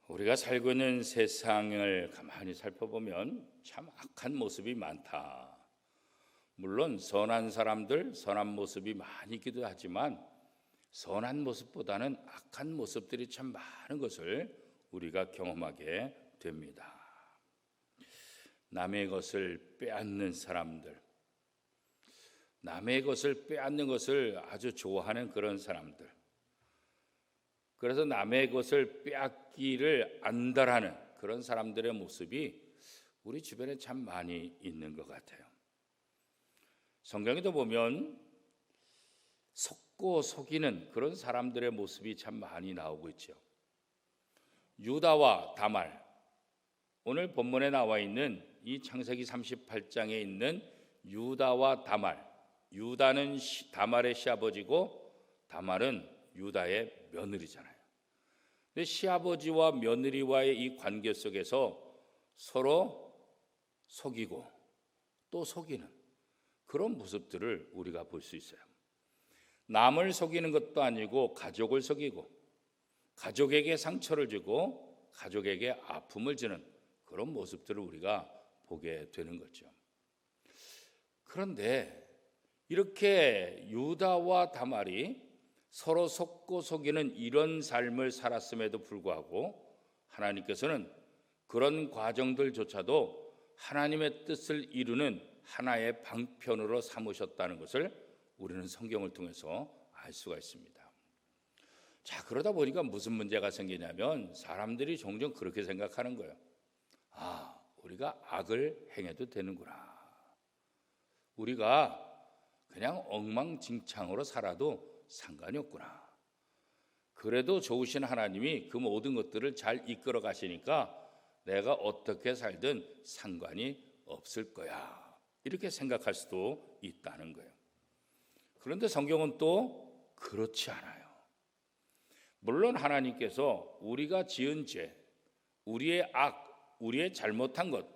우리가 살고 있는 세상을 가만히 살펴보면 참 악한 모습이 많다. 물론 선한 사람들, 선한 모습이 많이 있기도 하지만 선한 모습보다는 악한 모습들이 참 많은 것을 우리가 경험하게 됩니다. 남의 것을 빼앗는 사람들, 남의 것을 빼앗는 것을 아주 좋아하는 그런 사람들, 그래서 남의 것을 빼앗기를 안달하는 그런 사람들의 모습이 우리 주변에 참 많이 있는 것 같아요. 성경에도 보면 속고 속이는 그런 사람들의 모습이 참 많이 나오고 있죠. 유다와 다말, 오늘 본문에 나와 있는 이 창세기 38장에 있는 유다와 다말, 유다는 다말의 시아버지고 다말은 유다의 며느리잖아요. 근데 시아버지와 며느리와의 이 관계 속에서 서로 속이고 또 속이는 그런 모습들을 우리가 볼 수 있어요. 남을 속이는 것도 아니고 가족을 속이고 가족에게 상처를 주고 가족에게 아픔을 주는 그런 모습들을 우리가 보게 되는 거죠. 그런데 이렇게 유다와 다말이 서로 속고 속이는 이런 삶을 살았음에도 불구하고 하나님께서는 그런 과정들조차도 하나님의 뜻을 이루는 하나의 방편으로 삼으셨다는 것을 우리는 성경을 통해서 알 수가 있습니다. 자, 그러다 보니까 무슨 문제가 생기냐면 사람들이 종종 그렇게 생각하는 거예요. 아, 우리가 악을 행해도 되는구나. 우리가 그냥 엉망진창으로 살아도 상관이 없구나. 그래도 좋으신 하나님이 그 모든 것들을 잘 이끌어 가시니까 내가 어떻게 살든 상관이 없을 거야. 이렇게 생각할 수도 있다는 거예요. 그런데 성경은 또 그렇지 않아요. 물론 하나님께서 우리가 지은 죄, 우리의 악, 우리의 잘못한 것,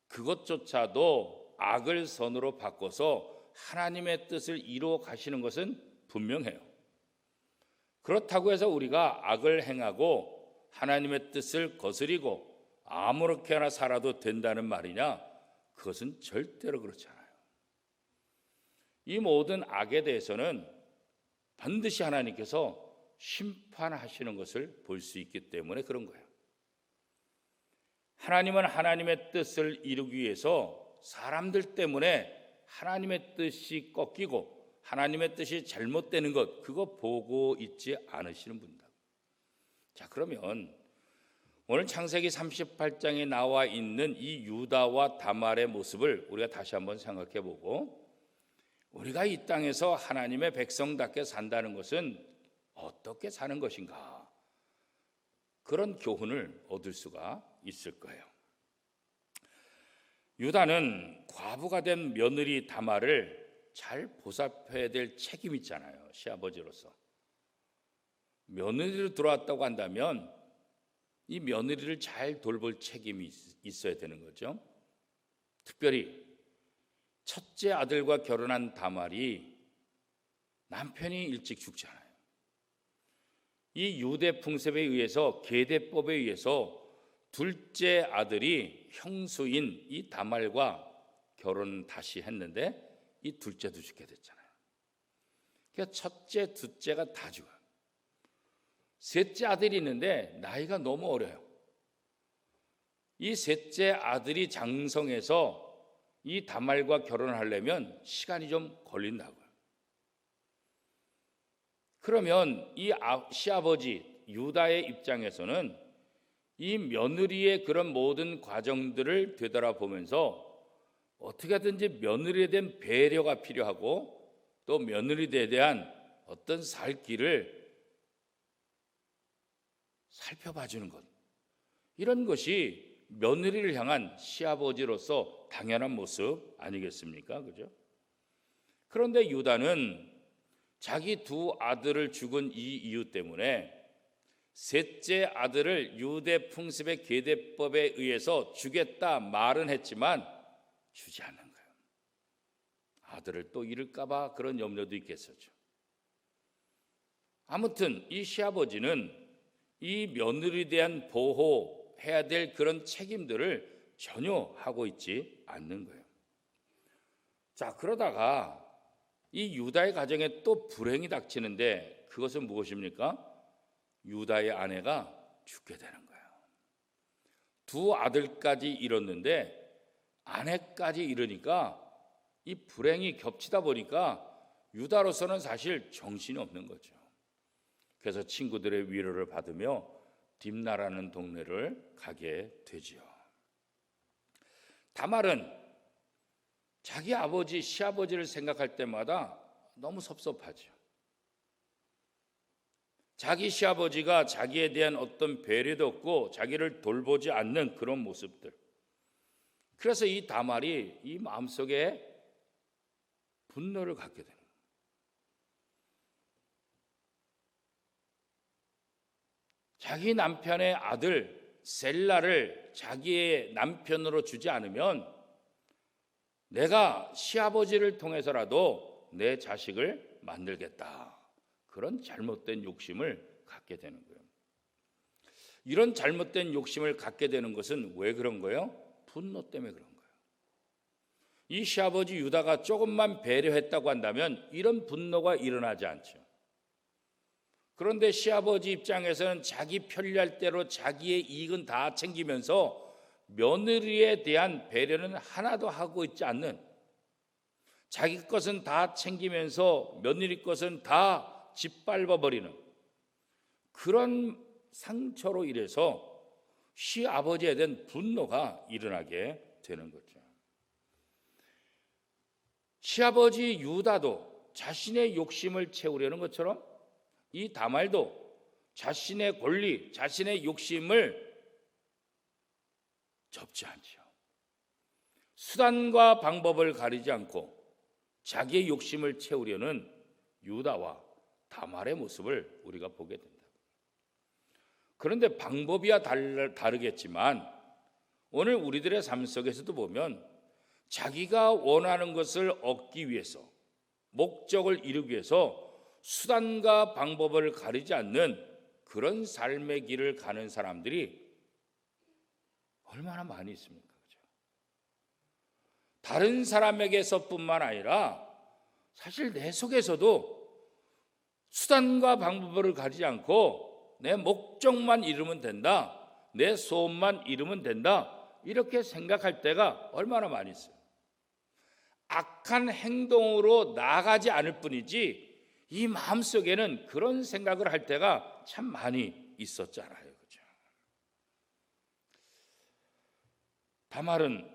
그것조차도 악을 선으로 바꿔서 하나님의 뜻을 이루어 가시는 것은 분명해요. 그렇다고 해서 우리가 악을 행하고 하나님의 뜻을 거스리고 아무렇게나 살아도 된다는 말이냐? 그것은 절대로 그렇지 않아요. 이 모든 악에 대해서는 반드시 하나님께서 심판하시는 것을 볼 수 있기 때문에 그런 거예요. 하나님은 하나님의 뜻을 이루기 위해서 사람들 때문에 하나님의 뜻이 꺾이고 하나님의 뜻이 잘못되는 것, 그거 보고 있지 않으시는 분이다. 자, 그러면 오늘 창세기 38장에 나와 있는 이 유다와 다말의 모습을 우리가 다시 한번 생각해 보고, 우리가 이 땅에서 하나님의 백성답게 산다는 것은 어떻게 사는 것인가, 그런 교훈을 얻을 수가 있을 거예요. 유다는 과부가 된 며느리 다말을 잘 보살펴야 될 책임이 있잖아요. 시아버지로서 며느리로 들어왔다고 한다면 이 며느리를 잘 돌볼 책임이 있어야 되는 거죠. 특별히 첫째 아들과 결혼한 다말이 남편이 일찍 죽잖아요. 이 유대 풍습에 의해서, 계대법에 의해서 둘째 아들이 형수인 이 다말과 결혼 다시 했는데 이 둘째도 죽게 됐잖아요. 그러니까 첫째, 둘째가 다 죽어요. 셋째 아들이 있는데 나이가 너무 어려요. 이 셋째 아들이 장성해서 이 다말과 결혼하려면 시간이 좀 걸린다고요. 그러면 이 시아버지 유다의 입장에서는 이 며느리의 그런 모든 과정들을 되돌아보면서 어떻게든지 며느리에 대한 배려가 필요하고 또 며느리에 대한 어떤 살 길을 살펴봐주는 것, 이런 것이 며느리를 향한 시아버지로서 당연한 모습 아니겠습니까? 그죠? 그런데 유다는 자기 두 아들을 죽은 이 이유 때문에 셋째 아들을 유대 풍습의 계대법에 의해서 주겠다 말은 했지만 주지 않는 거예요. 아들을 또 잃을까 봐 그런 염려도 있겠었죠. 아무튼 이 시아버지는 이 며느리에 대한 보호해야 될 그런 책임들을 전혀 하고 있지 않는 거예요. 자, 그러다가 이 유다의 가정에 또 불행이 닥치는데 그것은 무엇입니까? 유다의 아내가 죽게 되는 거예요. 두 아들까지 잃었는데 아내까지 잃으니까 이 불행이 겹치다 보니까 유다로서는 사실 정신이 없는 거죠. 그래서 친구들의 위로를 받으며 딥나라는 동네를 가게 되지요. 다말은 자기 아버지, 시아버지를 생각할 때마다 너무 섭섭하죠. 자기 시아버지가 자기에 대한 어떤 배려도 없고 자기를 돌보지 않는 그런 모습들. 그래서 이 다말이 이 마음속에 분노를 갖게 됩니다. 자기 남편의 아들 셀라를 자기의 남편으로 주지 않으면 내가 시아버지를 통해서라도 내 자식을 만들겠다. 그런 잘못된 욕심을 갖게 되는 거예요. 이런 잘못된 욕심을 갖게 되는 것은 왜 그런 거예요? 분노 때문에 그런 거예요. 이 시아버지 유다가 조금만 배려했다고 한다면 이런 분노가 일어나지 않죠. 그런데 시아버지 입장에서는 자기 편리할 대로 자기의 이익은 다 챙기면서 며느리에 대한 배려는 하나도 하고 있지 않는, 자기 것은 다 챙기면서 며느리 것은 다 짓밟아버리는 그런 상처로 인해서 시아버지에 대한 분노가 일어나게 되는 거죠. 시아버지 유다도 자신의 욕심을 채우려는 것처럼 이 다말도 자신의 권리, 자신의 욕심을 접지 않죠. 수단과 방법을 가리지 않고 자기의 욕심을 채우려는 유다와 다말의 모습을 우리가 보게 된다. 그런데 방법이야 다르겠지만 오늘 우리들의 삶 속에서도 보면 자기가 원하는 것을 얻기 위해서, 목적을 이루기 위해서 수단과 방법을 가리지 않는 그런 삶의 길을 가는 사람들이 얼마나 많이 있습니까? 그렇죠? 다른 사람에게서뿐만 아니라 사실 내 속에서도 수단과 방법을 가리지 않고 내 목적만 이루면 된다, 내 소원만 이루면 된다, 이렇게 생각할 때가 얼마나 많이 있어요. 악한 행동으로 나아가지 않을 뿐이지 이 마음속에는 그런 생각을 할 때가 참 많이 있었잖아요. 그렇죠? 다말은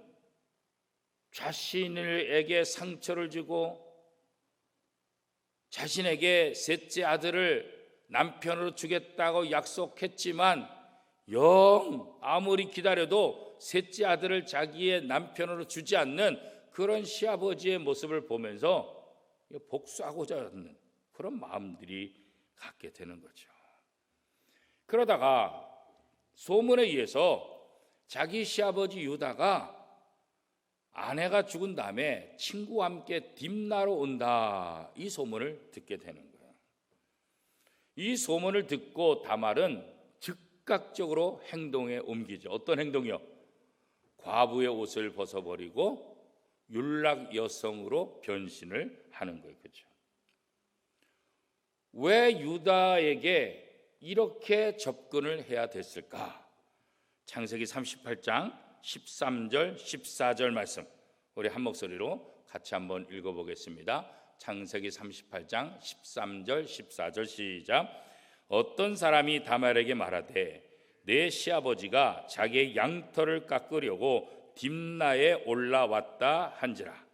자신에게 상처를 주고 자신에게 셋째 아들을 남편으로 주겠다고 약속했지만 영 아무리 기다려도 셋째 아들을 자기의 남편으로 주지 않는 그런 시아버지의 모습을 보면서 복수하고자 하는 그런 마음들이 갖게 되는 거죠. 그러다가 소문에 의해서 자기 시아버지 유다가 아내가 죽은 다음에 친구와 함께 딥나로 온다, 이 소문을 듣게 되는 거예요. 이 소문을 듣고 다말은 즉각적으로 행동에 옮기죠. 어떤 행동이요? 과부의 옷을 벗어버리고 율락 여성으로 변신을 하는 거예요. 그렇죠? 왜 유다에게 이렇게 접근을 해야 됐을까? 창세기 38장 13절 14절 말씀 우리 한 목소리로 같이 한번 읽어보겠습니다. 창세기 38장 13절 14절 시작. 어떤 사람이 다말에게 말하되 내 시아버지가 자기의 양털을 깎으려고 딥나에 올라왔다 한지라.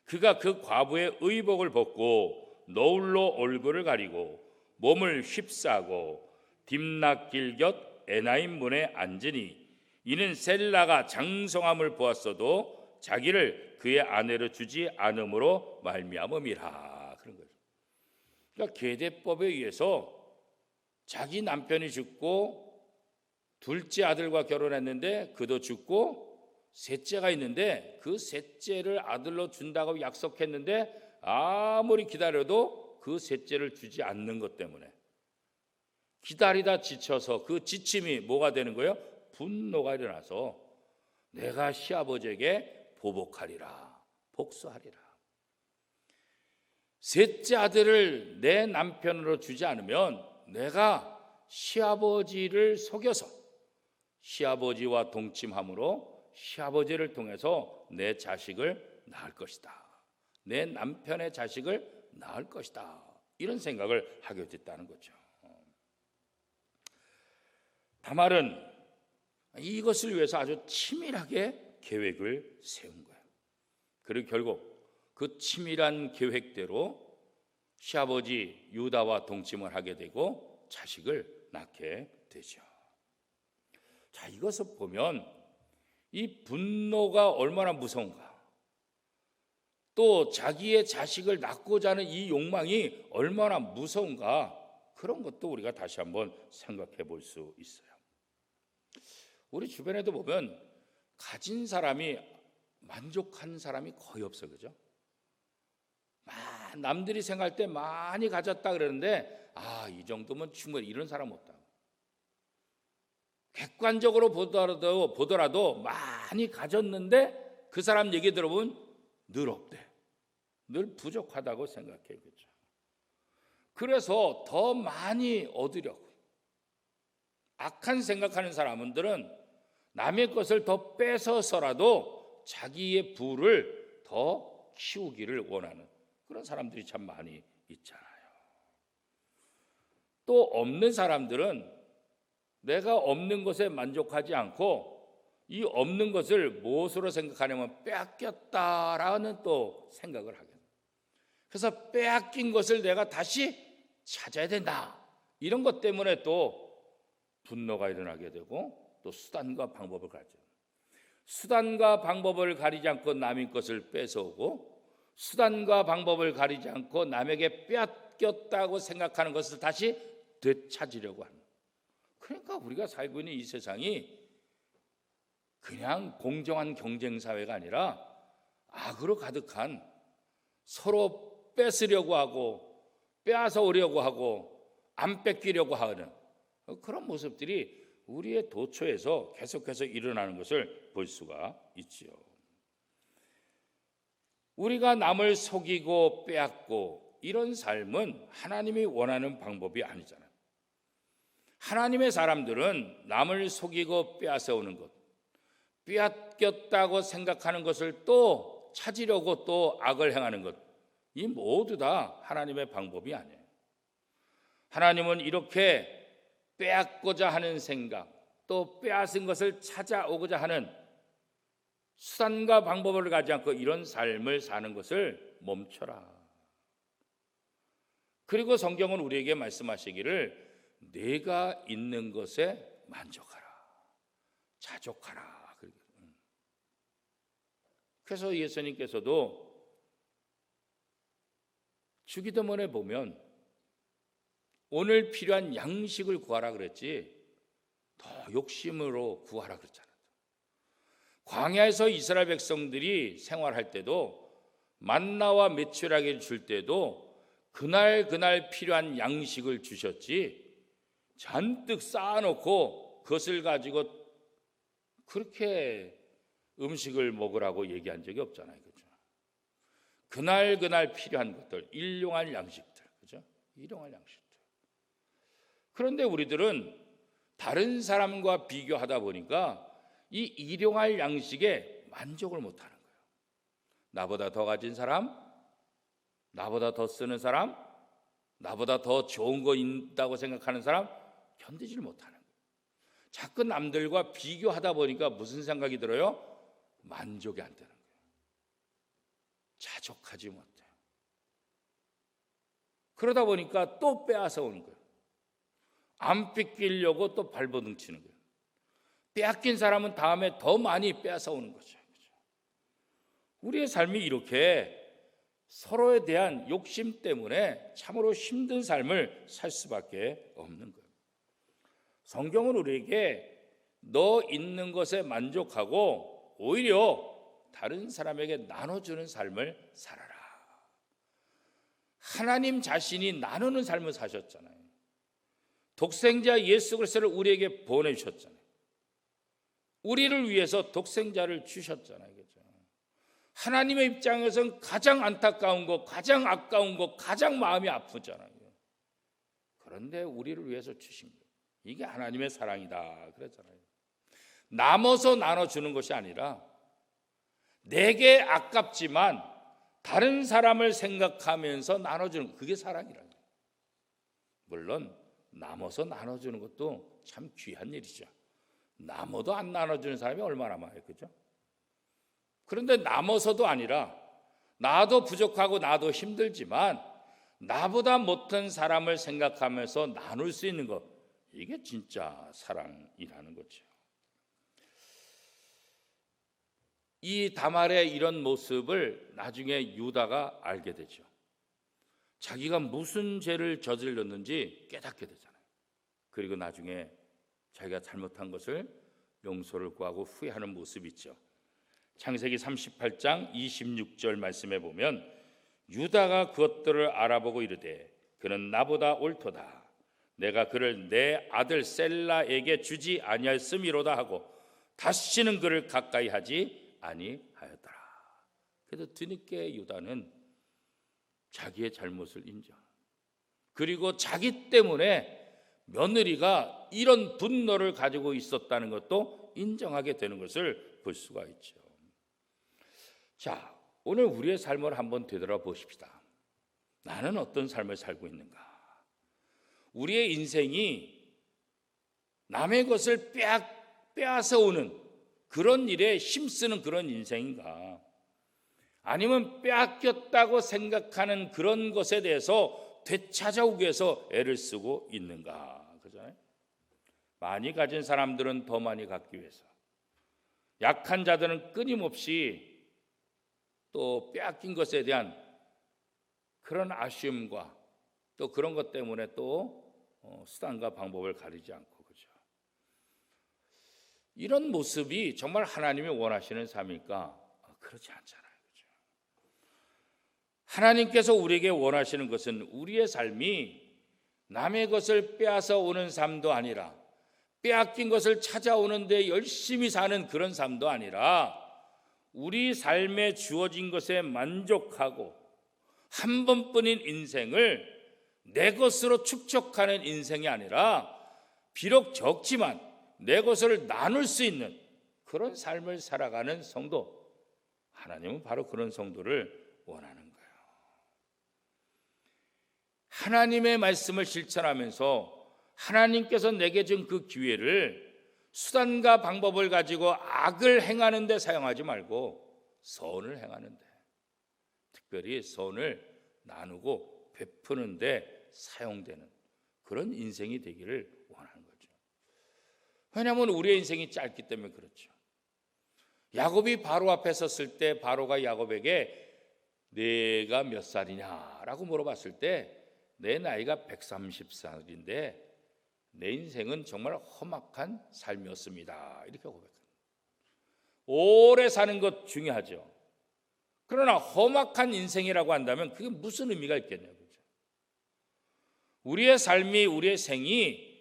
그가 그 과부의 의복을 벗고 너울로 얼굴을 가리고 몸을 휩싸고 딥나길 곁 에나임 문에 앉으니 이는 셀라가 장성함을 보았어도 자기를 그의 아내로 주지 않음으로 말미암음이라. 그런 거죠. 그러니까 계대법에 의해서 자기 남편이 죽고 둘째 아들과 결혼했는데 그도 죽고 셋째가 있는데 그 셋째를 아들로 준다고 약속했는데 아무리 기다려도 그 셋째를 주지 않는 것 때문에 기다리다 지쳐서 그 지침이 뭐가 되는 거예요? 분노가 일어나서 내가 시아버지에게 보복하리라, 복수하리라. 셋째 아들을 내 남편으로 주지 않으면 내가 시아버지를 속여서 시아버지와 동침함으로 시아버지를 통해서 내 자식을 낳을 것이다. 내 남편의 자식을 낳을 것이다. 이런 생각을 하게 됐다는 거죠. 다말은 이것을 위해서 아주 치밀하게 계획을 세운 거예요. 그리고 결국 그 치밀한 계획대로 시아버지 유다와 동침을 하게 되고 자식을 낳게 되죠. 자, 이것을 보면 이 분노가 얼마나 무서운가, 또 자기의 자식을 낳고자 하는 이 욕망이 얼마나 무서운가, 그런 것도 우리가 다시 한번 생각해 볼 수 있어요. 우리 주변에도 보면 가진 사람이 만족한 사람이 거의 없어요. 그죠? 남들이 생각할 때 많이 가졌다 그러는데 이 정도면 충분히, 이런 사람 없다. 객관적으로 보더라도 많이 가졌는데 그 사람 얘기 들어보면 늘 없대. 늘 부족하다고 생각해. 그죠? 그래서 더 많이 얻으려고 악한 생각하는 사람들은 남의 것을 더 뺏어서라도 자기의 부를 더 키우기를 원하는 그런 사람들이 참 많이 있잖아요. 또 없는 사람들은 내가 없는 것에 만족하지 않고 이 없는 것을 무엇으로 생각하냐면 빼앗겼다라는 또 생각을 하게 돼요. 그래서 빼앗긴 것을 내가 다시 찾아야 된다, 이런 것 때문에 또 분노가 일어나게 되고, 또 수단과 방법을 가리죠. 수단과 방법을 가리지 않고 남의 것을 뺏어오고, 수단과 방법을 가리지 않고 남에게 빼앗겼다고 생각하는 것을 다시 되찾으려고 하는. 그러니까 우리가 살고 있는 이 세상이 그냥 공정한 경쟁 사회가 아니라 악으로 가득한, 서로 뺏으려고 하고 빼앗아 오려고 하고 안 뺏기려고 하는 그런 모습들이 우리의 도처에서 계속해서 일어나는 것을 볼 수가 있지요. 우리가 남을 속이고 빼앗고 이런 삶은 하나님이 원하는 방법이 아니잖아요. 하나님의 사람들은 남을 속이고 빼앗아오는 것, 빼앗겼다고 생각하는 것을 또 찾으려고 또 악을 행하는 것, 이 모두 다 하나님의 방법이 아니에요. 하나님은 이렇게 빼앗고자 하는 생각, 또 빼앗은 것을 찾아오고자 하는 수단과 방법을 가지 않고 이런 삶을 사는 것을 멈춰라. 그리고 성경은 우리에게 말씀하시기를 내가 있는 것에 만족하라, 자족하라. 그래서 예수님께서도 주기도문에 보면 오늘 필요한 양식을 구하라 그랬지 더 욕심으로 구하라 그랬잖아요. 광야에서 이스라엘 백성들이 생활할 때도 만나와 메추라기를 줄 때도 그날 필요한 양식을 주셨지 잔뜩 쌓아놓고 그것을 가지고 그렇게 음식을 먹으라고 얘기한 적이 없잖아요. 그죠? 그날 필요한 것들, 일용할 양식들, 그죠? 일용할 양식들. 그런데 우리들은 다른 사람과 비교하다 보니까 이 일용할 양식에 만족을 못하는 거예요. 나보다 더 가진 사람, 나보다 더 쓰는 사람, 나보다 더 좋은 거 있다고 생각하는 사람 견디지를 못하는 거예요. 자꾸 남들과 비교하다 보니까 무슨 생각이 들어요? 만족이 안 되는 거예요. 자족하지 못해요. 그러다 보니까 또 빼앗아 오는 거예요. 안 뺏기려고 또 발버둥 치는 거예요. 빼앗긴 사람은 다음에 더 많이 빼앗아 오는 거죠. 우리의 삶이 이렇게 서로에 대한 욕심 때문에 참으로 힘든 삶을 살 수밖에 없는 거예요. 성경은 우리에게 너 있는 것에 만족하고 오히려 다른 사람에게 나눠주는 삶을 살아라. 하나님 자신이 나누는 삶을 사셨잖아요. 독생자 예수 그리스도를 우리에게 보내주셨잖아요. 우리를 위해서 독생자를 주셨잖아요. 그죠? 하나님의 입장에서는 가장 안타까운 것, 가장 아까운 것, 가장 마음이 아프잖아요. 그런데 우리를 위해서 주신 거예요. 이게 하나님의 사랑이다 그랬잖아요. 남아서 나눠주는 것이 아니라 내게 아깝지만 다른 사람을 생각하면서 나눠주는, 그게 사랑이라는 거예요. 물론 남아서 나눠주는 것도 참 귀한 일이죠. 남아도 안 나눠주는 사람이 얼마나 많아요. 그죠? 그런데 남아서도 아니라 나도 부족하고 나도 힘들지만 나보다 못한 사람을 생각하면서 나눌 수 있는 것, 이게 진짜 사랑이라는 거죠. 이 다말의 이런 모습을 나중에 유다가 알게 되죠. 자기가 무슨 죄를 저질렀는지 깨닫게 되잖아요. 그리고 나중에 자기가 잘못한 것을 용서를 구하고 후회하는 모습이 있죠. 창세기 38장 26절 말씀에 보면 유다가 그것들을 알아보고 이르되 그는 나보다 옳도다. 내가 그를 내 아들 셀라에게 주지 아니하였음이로다 하고 다시는 그를 가까이 하지 아니하였더라. 그래서 뒤늦게 유다는 자기의 잘못을 인정, 그리고 자기 때문에 며느리가 이런 분노를 가지고 있었다는 것도 인정하게 되는 것을 볼 수가 있죠. 자, 오늘 우리의 삶을 한번 되돌아보십시다. 나는 어떤 삶을 살고 있는가? 우리의 인생이 남의 것을 빼앗아 오는 그런 일에 힘쓰는 그런 인생인가? 아니면 빼앗겼다고 생각하는 그런 것에 대해서 되찾아오기 위해서 애를 쓰고 있는가? 그잖아요. 많이 가진 사람들은 더 많이 갖기 위해서, 약한 자들은 끊임없이 또 빼앗긴 것에 대한 그런 아쉬움과 또 그런 것 때문에 또 수단과 방법을 가리지 않고, 그죠? 이런 모습이 정말 하나님이 원하시는 삶일까? 그렇지 않잖아요. 그죠? 하나님께서 우리에게 원하시는 것은 우리의 삶이 남의 것을 빼앗아 오는 삶도 아니라 빼앗긴 것을 찾아오는데 열심히 사는 그런 삶도 아니라 우리 삶에 주어진 것에 만족하고 한 번뿐인 인생을 내 것으로 축적하는 인생이 아니라 비록 적지만 내 것을 나눌 수 있는 그런 삶을 살아가는 성도, 하나님은 바로 그런 성도를 원하는 거예요. 하나님의 말씀을 실천하면서 하나님께서 내게 준 그 기회를 수단과 방법을 가지고 악을 행하는 데 사용하지 말고 선을 행하는 데, 특별히 선을 나누고 베푸는 데 사용되는 그런 인생이 되기를 원하는 거죠. 왜냐하면 우리의 인생이 짧기 때문에 그렇죠. 야곱이 바로 앞에 섰을 때 바로가 야곱에게 내가 몇 살이냐라고 물어봤을 때 내 나이가 130살인데 내 인생은 정말 험악한 삶이었습니다. 이렇게 고백합니다. 오래 사는 것 중요하죠. 그러나 험악한 인생이라고 한다면 그게 무슨 의미가 있겠냐고요. 우리의 삶이, 우리의 생이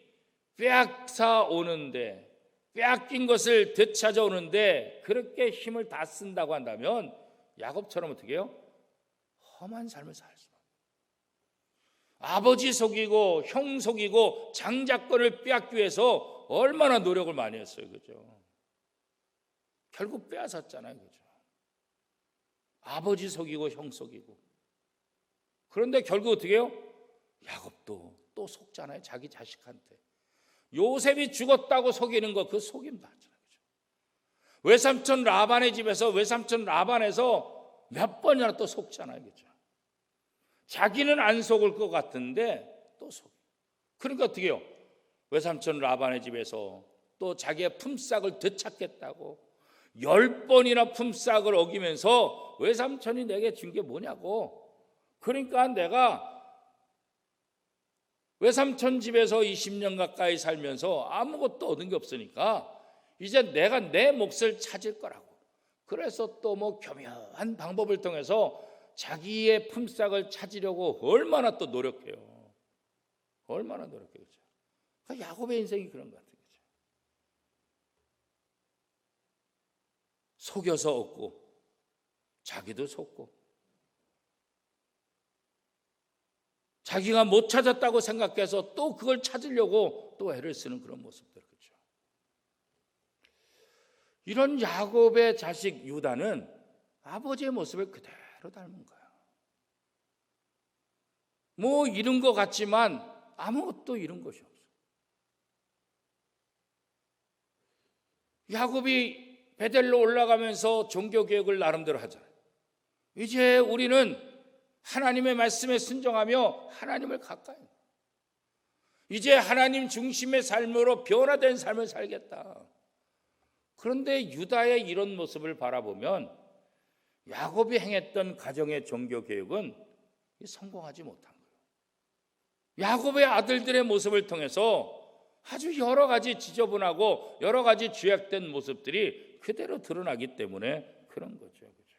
빼앗아 오는데, 빼앗긴 것을 되찾아 오는데 그렇게 힘을 다 쓴다고 한다면 야곱처럼 어떻게 해요? 험한 삶을 살 수밖에. 아버지 속이고 형 속이고 장자권을 빼앗기 위해서 얼마나 노력을 많이 했어요. 그죠? 결국 빼앗았잖아요. 그죠? 아버지 속이고 형 속이고. 그런데 결국 어떻게 해요? 야곱도 또 속잖아요. 자기 자식한테. 요셉이 죽었다고 속이는 거, 그 속임 다 하잖아요. 그죠? 외삼촌 라반의 집에서 외삼촌 라반에서 몇 번이나 또 속잖아요. 그죠? 자기는 안 속을 것 같은데 또 속. 그러니까 어떻게 해요? 외삼촌 라반의 집에서 또 자기의 품삯을 되찾겠다고 10번이나 품삯을 어기면서 외삼촌이 내게 준 게 뭐냐고. 그러니까 내가 외삼촌 집에서 20년 가까이 살면서 아무것도 얻은 게 없으니까 이제 내가 내 몫을 찾을 거라고. 그래서 또 뭐 교묘한 방법을 통해서 자기의 품삯을 찾으려고 얼마나 또 노력해요. 얼마나 노력해요. 그러니까 야곱의 인생이 그런 것 같아요. 속여서 얻고 자기도 속고 자기가 못 찾았다고 생각해서 또 그걸 찾으려고 또 애를 쓰는 그런 모습들, 그렇죠? 이런 야곱의 자식 유다는 아버지의 모습을 그대로 닮은 거야. 뭐 잃은 것 같지만 아무것도 잃은 것이 없어. 야곱이 베델로 올라가면서 종교개혁을 나름대로 하잖아요. 이제 우리는 하나님의 말씀에 순종하며 하나님을 가까이, 이제 하나님 중심의 삶으로 변화된 삶을 살겠다. 그런데 유다의 이런 모습을 바라보면 야곱이 행했던 가정의 종교개혁은 성공하지 못한 거예요. 야곱의 아들들의 모습을 통해서 아주 여러 가지 지저분하고 여러 가지 죄악된 모습들이 그대로 드러나기 때문에 그런 거죠. 그죠?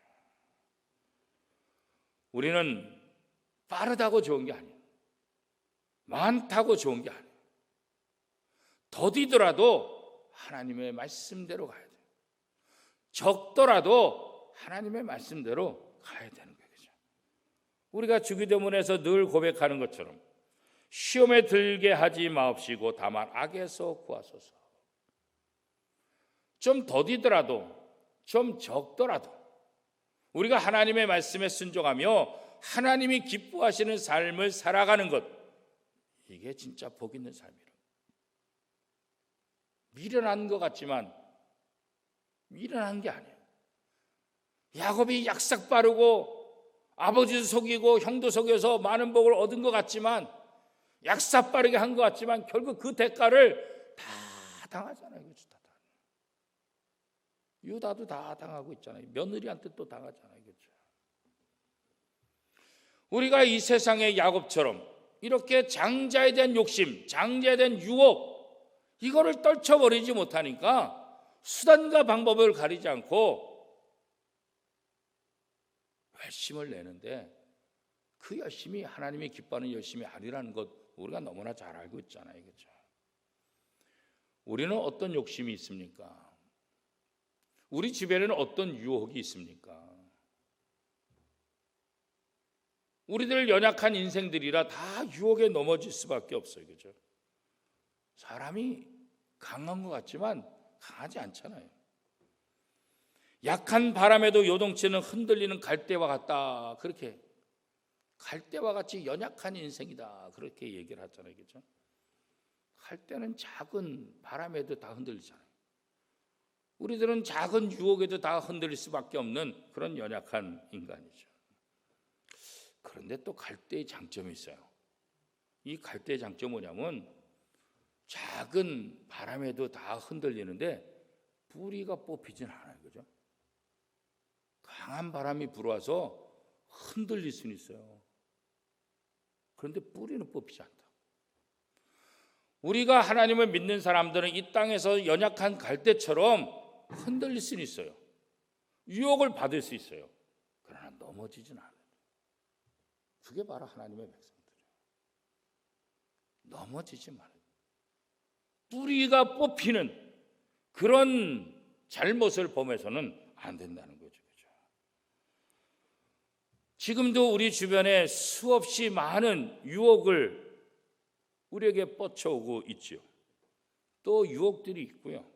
우리는 빠르다고 좋은 게 아니에요. 많다고 좋은 게 아니에요. 더디더라도 하나님의 말씀대로 가야 돼요. 적더라도 하나님의 말씀대로 가야 되는 거예요. 그죠? 우리가 주기도문에서 늘 고백하는 것처럼 시험에 들게 하지 마옵시고 다만 악에서 구하소서. 좀 더디더라도 좀 적더라도 우리가 하나님의 말씀에 순종하며 하나님이 기뻐하시는 삶을 살아가는 것, 이게 진짜 복 있는 삶이라. 미련한 것 같지만 미련한 게 아니에요. 야곱이 약삭 빠르고 아버지도 속이고 형도 속여서 많은 복을 얻은 것 같지만, 약삭 빠르게 한 것 같지만 결국 그 대가를 다 당하잖아요. 그렇죠? 유다도 다 당하고 있잖아요. 며느리한테 또 당하잖아요. 그렇죠? 우리가 이 세상의 야곱처럼 이렇게 장자에 대한 욕심, 장자에 대한 유혹, 이거를 떨쳐버리지 못하니까 수단과 방법을 가리지 않고 열심을 내는데, 그 열심이 하나님이 기뻐하는 열심이 아니라는 것 우리가 너무나 잘 알고 있잖아요. 그렇죠? 우리는 어떤 욕심이 있습니까? 우리 주변에는 어떤 유혹이 있습니까? 우리들 연약한 인생들이라 다 유혹에 넘어질 수밖에 없어요. 그렇죠? 사람이 강한 것 같지만 강하지 않잖아요. 약한 바람에도 요동치는 흔들리는 갈대와 같다. 그렇게 갈대와 같이 연약한 인생이다. 그렇게 얘기를 하잖아요. 그렇죠? 갈대는 작은 바람에도 다 흔들리잖아요. 우리들은 작은 유혹에도 다 흔들릴 수밖에 없는 그런 연약한 인간이죠. 그런데 또 갈대의 장점이 있어요. 이 갈대의 장점이 뭐냐면 작은 바람에도 다 흔들리는데 뿌리가 뽑히진 않아요. 그죠? 강한 바람이 불어와서 흔들릴 수는 있어요. 그런데 뿌리는 뽑히지 않다. 우리가 하나님을 믿는 사람들은 이 땅에서 연약한 갈대처럼 흔들릴 수는 있어요. 유혹을 받을 수 있어요. 그러나 넘어지진 않아요. 그게 바로 하나님의 백성들이에요. 넘어지지 말아요. 뿌리가 뽑히는 그런 잘못을 범해서는 안 된다는 거죠. 그죠? 지금도 우리 주변에 수없이 많은 유혹을 우리에게 뻗쳐오고 있죠. 또 유혹들이 있고요.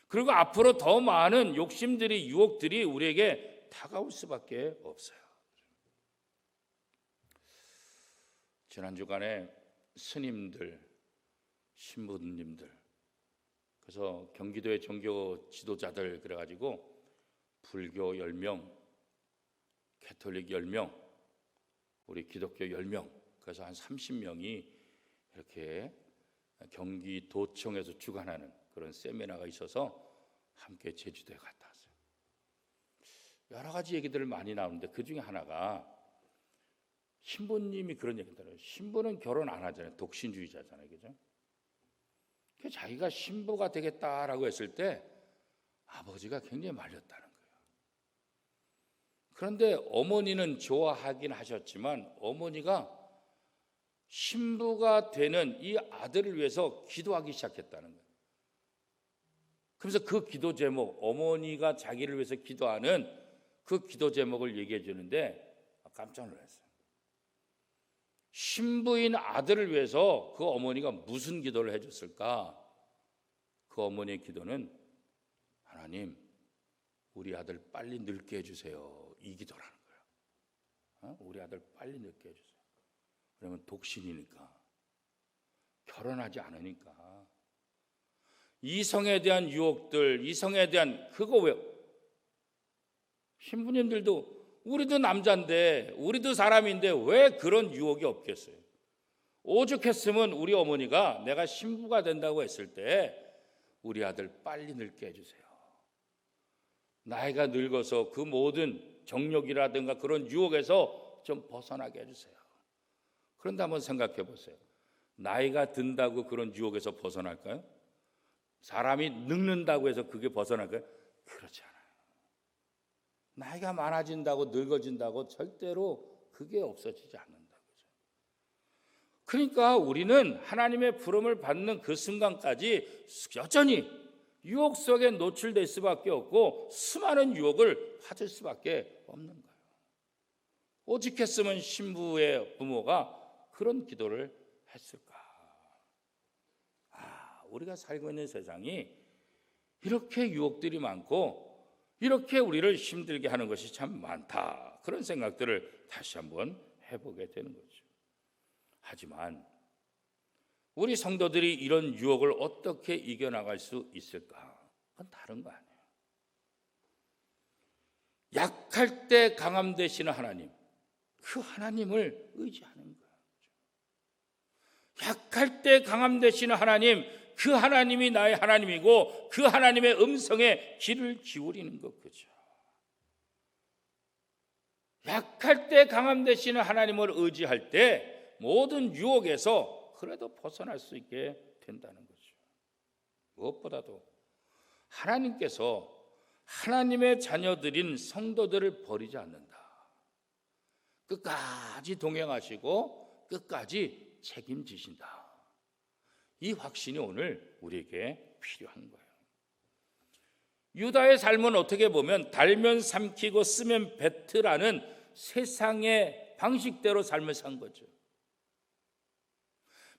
그리고 앞으로 더 많은 욕심들이, 유혹들이 우리에게 다가올 수밖에 없어요. 지난 주간에 스님들, 신부님들, 그래서 경기도의 종교 지도자들 그래가지고 불교 10명, 캐톨릭 10명, 우리 기독교 10명, 그래서 한 30명이 이렇게 경기도청에서 주관하는 그런 세미나가 있어서 함께 제주도에 갔다 왔어요. 여러 가지 얘기들을 많이 나오는데 그 중에 하나가 신부님이 그런 얘기를 해요. 신부는 결혼 안 하잖아요. 독신주의자잖아요. 그죠? 자기가 신부가 되겠다라고 했을 때 아버지가 굉장히 말렸다는 거예요. 그런데 어머니는 좋아하긴 하셨지만 어머니가 신부가 되는 이 아들을 위해서 기도하기 시작했다는 거예요. 그래서 그 기도 제목, 어머니가 자기를 위해서 기도하는 그 기도 제목을 얘기해 주는데 깜짝 놀랐어요. 신부인 아들을 위해서 그 어머니가 무슨 기도를 해줬을까? 그 어머니의 기도는 하나님, 우리 아들 빨리 늙게 해주세요. 이 기도라는 거예요. 우리 아들 빨리 늙게 해주세요. 그러면 독신이니까, 결혼하지 않으니까, 이성에 대한 유혹들, 이성에 대한 그거 왜? 신부님들도 우리도 남자인데, 우리도 사람인데 왜 그런 유혹이 없겠어요? 오죽했으면 우리 어머니가 내가 신부가 된다고 했을 때 우리 아들 빨리 늙게 해주세요. 나이가 늙어서 그 모든 정욕이라든가 그런 유혹에서 좀 벗어나게 해주세요. 그런데 한번 생각해 보세요. 나이가 든다고 그런 유혹에서 벗어날까요? 사람이 늙는다고 해서 그게 벗어날까요? 그렇지 않아요. 나이가 많아진다고 늙어진다고 절대로 그게 없어지지 않는다. 그러니까 우리는 하나님의 부름을 받는 그 순간까지 여전히 유혹 속에 노출될 수밖에 없고 수많은 유혹을 받을 수밖에 없는 거예요. 오직했으면 신부의 부모가 그런 기도를 했을까? 우리가 살고 있는 세상이 이렇게 유혹들이 많고 이렇게 우리를 힘들게 하는 것이 참 많다. 그런 생각들을 다시 한번 해보게 되는 거죠. 하지만 우리 성도들이 이런 유혹을 어떻게 이겨나갈 수 있을까? 그건 다른 거 아니에요. 약할 때 강함 되시는 하나님, 그 하나님을 의지하는 거예요. 약할 때 강함 되시는 하나님, 그 하나님이 나의 하나님이고 그 하나님의 음성에 귀를 기울이는 것, 그죠? 약할 때 강함 되시는 하나님을 의지할 때 모든 유혹에서 그래도 벗어날 수 있게 된다는 거죠. 무엇보다도 하나님께서 하나님의 자녀들인 성도들을 버리지 않는다. 끝까지 동행하시고 끝까지 책임지신다. 이 확신이 오늘 우리에게 필요한 거예요. 유다의 삶은 어떻게 보면 달면 삼키고 쓰면 뱉으라는 세상의 방식대로 삶을 산 거죠.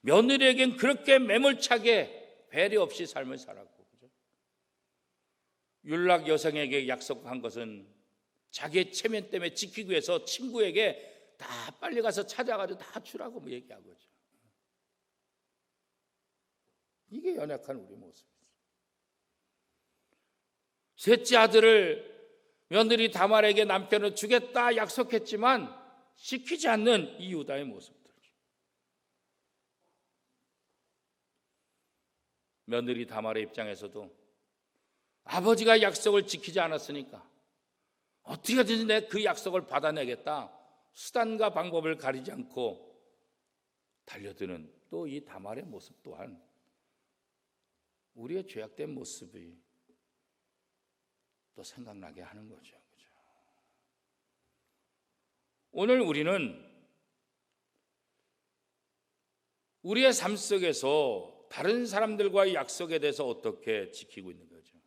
며느리에겐 그렇게 매몰차게 배려 없이 삶을 살았고, 그죠? 율락 여성에게 약속한 것은 자기의 체면 때문에 지키기 위해서 친구에게 다 빨리 가서 찾아가지고 다 주라고 뭐 얘기한 거죠. 이게 연약한 우리 모습이죠. 셋째 아들을 며느리 다말에게 남편을 주겠다 약속했지만 지키지 않는 이 유다의 모습들. 며느리 다말의 입장에서도 아버지가 약속을 지키지 않았으니까 어떻게든지 내 그 약속을 받아내겠다. 수단과 방법을 가리지 않고 달려드는 또 이 다말의 모습 또한 우리의 죄악된 모습이 또 생각나게 하는 거죠. 그죠? 오늘 우리는 우리의 삶 속에서 다른 사람들과의 약속에 대해서 어떻게 지키고 있는 거죠?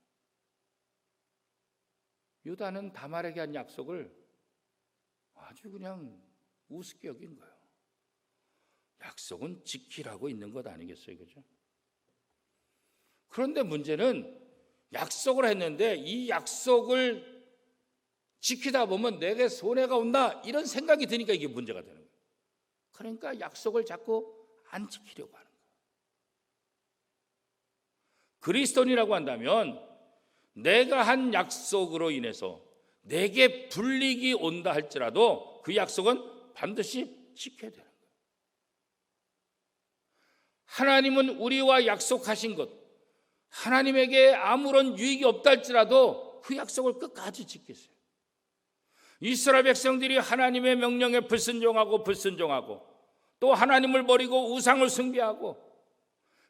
유다는 다말에게 한 약속을 아주 그냥 우습게 여긴 거예요. 약속은 지키라고 있는 것 아니겠어요? 그죠? 그런데 문제는 약속을 했는데 이 약속을 지키다 보면 내게 손해가 온다 이런 생각이 드니까 이게 문제가 되는 거예요. 그러니까 약속을 자꾸 안 지키려고 하는 거예요. 그리스도인이라고 한다면 내가 한 약속으로 인해서 내게 불이익이 온다 할지라도 그 약속은 반드시 지켜야 되는 거예요. 하나님은 우리와 약속하신 것, 하나님에게 아무런 유익이 없다 할지라도 그 약속을 끝까지 지키세요. 이스라엘 백성들이 하나님의 명령에 불순종하고 또 하나님을 버리고 우상을 숭배하고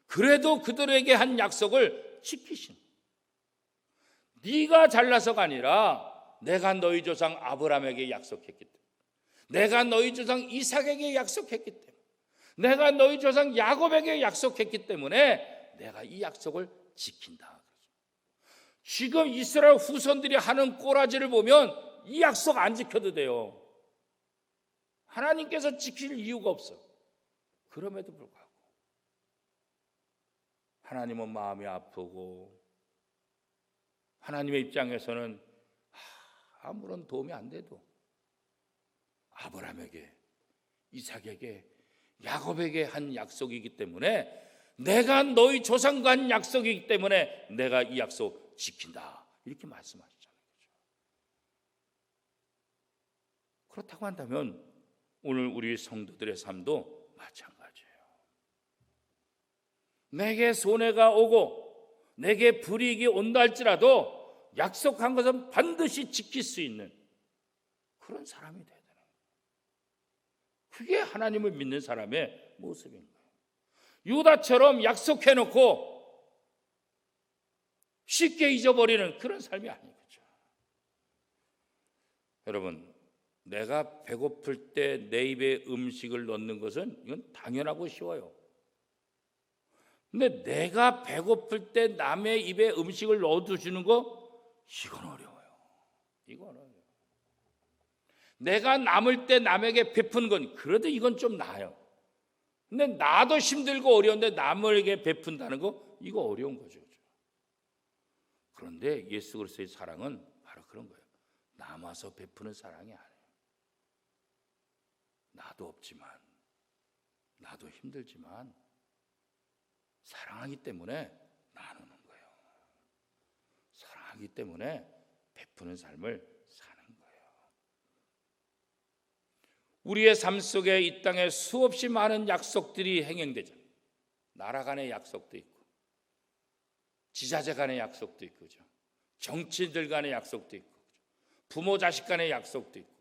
그래도 그들에게 한 약속을 지키신, 네가 잘나서가 아니라 내가 너희 조상 아브라함에게 약속했기 때문에, 내가 너희 조상 이삭에게 약속했기 때문에, 내가 너희 조상 야곱에게 약속했기 때문에 내가 이 약속을 지킨다. 지금 이스라엘 후손들이 하는 꼬라지를 보면 이 약속 안 지켜도 돼요. 하나님께서 지킬 이유가 없어. 그럼에도 불구하고 하나님은 마음이 아프고 하나님의 입장에서는 아무런 도움이 안 돼도 아브라함에게, 이삭에게, 야곱에게 한 약속이기 때문에, 내가 너희 조상과 한 약속이기 때문에 내가 이 약속 지킨다, 이렇게 말씀하셨잖아요. 그렇다고 한다면 오늘 우리 성도들의 삶도 마찬가지예요. 내게 손해가 오고 내게 불이익이 온다 할지라도 약속한 것은 반드시 지킬 수 있는 그런 사람이 돼야 되는 거예요. 그게 하나님을 믿는 사람의 모습인 거예요. 유다처럼 약속해놓고 쉽게 잊어버리는 그런 삶이 아니겠죠. 여러분, 내가 배고플 때 내 입에 음식을 넣는 것은 이건 당연하고 쉬워요. 근데 내가 배고플 때 남의 입에 음식을 넣어주시는 거, 이건 어려워요. 이건 어려워요. 내가 남을 때 남에게 베푸는 건 그래도 이건 좀 나아요. 근데 나도 힘들고 어려운데 남에게 베푼다는 거, 이거 어려운 거죠. 그런데 예수 그리스도의 사랑은 바로 그런 거예요. 남아서 베푸는 사랑이 아니에요. 나도 없지만, 나도 힘들지만 사랑하기 때문에 나누는 거예요. 사랑하기 때문에 베푸는 삶을 사는 거예요. 우리의 삶 속에 이 땅에 수없이 많은 약속들이 행행되잖아요. 나라 간의 약속도 있고, 지자체 간의 약속도 있고, 정치인들 간의 약속도 있고, 부모 자식 간의 약속도 있고,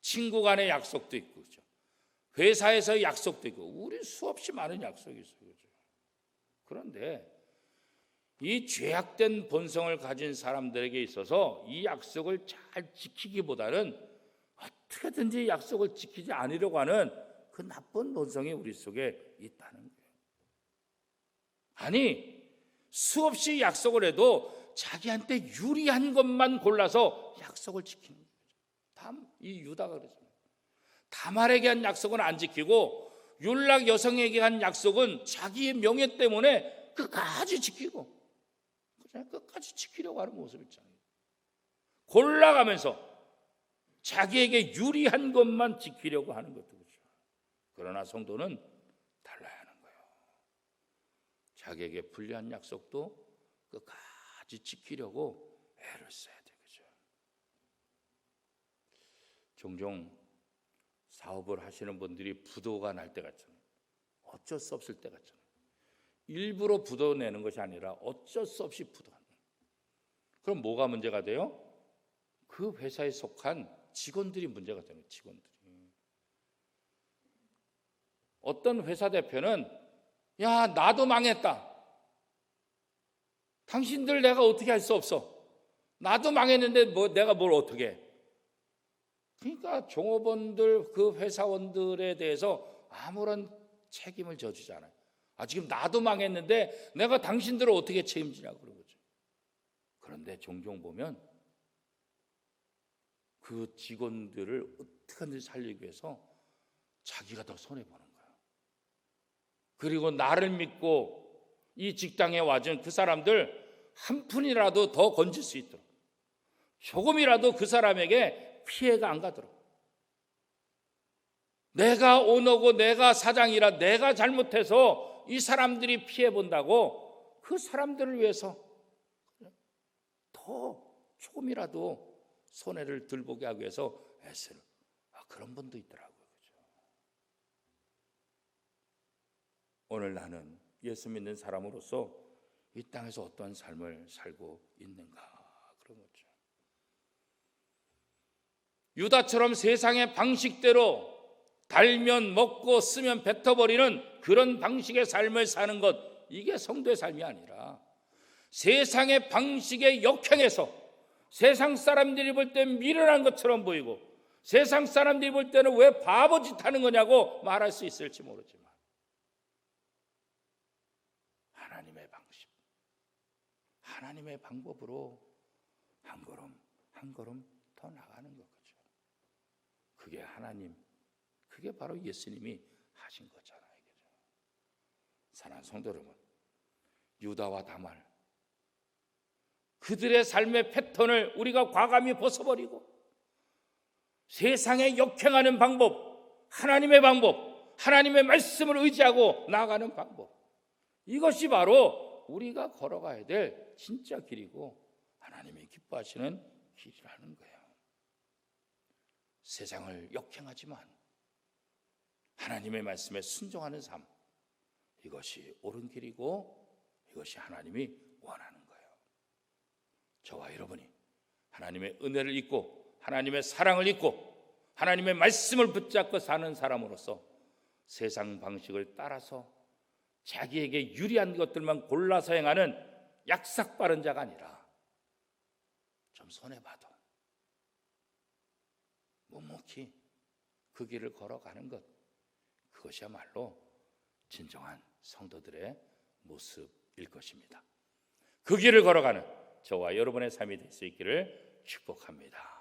친구 간의 약속도 있고, 회사에서의 약속도 있고, 우리 수없이 많은 약속이 있어요. 그런데 이 죄악된 본성을 가진 사람들에게 있어서 이 약속을 잘 지키기보다는 어떻게든지 약속을 지키지 않으려고 하는 그 나쁜 본성이 우리 속에 있다는 거예요. 아니, 수없이 약속을 해도 자기한테 유리한 것만 골라서 약속을 지키는 거죠. 이 유다가 그랬습니다. 다말에게 한 약속은 안 지키고 율락 여성에게 한 약속은 자기의 명예 때문에 끝까지 지키고, 끝까지 지키려고 하는 모습 있잖아요. 골라가면서 자기에게 유리한 것만 지키려고 하는 것도 그렇죠. 그러나 성도는 달라야 하는 거예요. 자기에게 불리한 약속도 끝까지 지키려고 애를 써야 되겠죠. 종종 사업을 하시는 분들이 부도가 날 때가 있잖아요. 어쩔 수 없을 때가 있잖아요. 일부러 부도 내는 것이 아니라 어쩔 수 없이 부도가 내요. 그럼 뭐가 문제가 돼요? 그 회사에 속한 직원들이 문제가 되는 거예요. 직원들이. 어떤 회사 대표는 야, 나도 망했다. 당신들 내가 어떻게 할 수 없어. 나도 망했는데 내가 뭘 어떻게 해. 그러니까 종업원들, 그 회사원들에 대해서 아무런 책임을 져주지 않아요. 지금 나도 망했는데 내가 당신들을 어떻게 책임지냐고 그런 거죠. 그런데 종종 보면 그 직원들을 어떻게든지 살리기 위해서 자기가 더 손해보는 거예요. 그리고 나를 믿고 이 직장에 와준 그 사람들 한 푼이라도 더 건질 수 있도록, 조금이라도 그 사람에게 피해가 안 가도록, 내가 오너고 내가 사장이라 내가 잘못해서 이 사람들이 피해 본다고 그 사람들을 위해서 더 조금이라도 손해를 덜 보게 하기 위해서 애쓰는 그런 분도 있더라고요. 그렇죠? 오늘 나는 예수 믿는 사람으로서 이 땅에서 어떠한 삶을 살고 있는가, 그런 거죠. 유다처럼 세상의 방식대로 달면 먹고 쓰면 뱉어버리는 그런 방식의 삶을 사는 것, 이게 성도의 삶이 아니라 세상의 방식에 역행해서 세상 사람들이 볼 때 미련한 것처럼 보이고 세상 사람들이 볼 때는 왜 바보짓 하는 거냐고 말할 수 있을지 모르지만 하나님의 방법으로 한 걸음 한 걸음 더 나가는 거죠. 그게 하나님, 그게 바로 예수님이 하신 거잖아요. 사랑하는 성도 여러분, 유다와 다말, 그들의 삶의 패턴을 우리가 과감히 벗어버리고 세상에 역행하는 방법, 하나님의 방법, 하나님의 말씀을 의지하고 나아가는 방법, 이것이 바로 우리가 걸어가야 될 진짜 길이고 하나님이 기뻐하시는 길이라는 거예요. 세상을 역행하지만 하나님의 말씀에 순종하는 삶, 이것이 옳은 길이고 이것이 하나님이 원하는 거예요. 저와 여러분이 하나님의 은혜를 잊고 하나님의 사랑을 잊고 하나님의 말씀을 붙잡고 사는 사람으로서 세상 방식을 따라서 자기에게 유리한 것들만 골라서 행하는 약삭빠른 자가 아니라 좀 손해봐도 묵묵히 그 길을 걸어가는 것, 그것이야말로 진정한 성도들의 모습일 것입니다. 그 길을 걸어가는 저와 여러분의 삶이 될 수 있기를 축복합니다.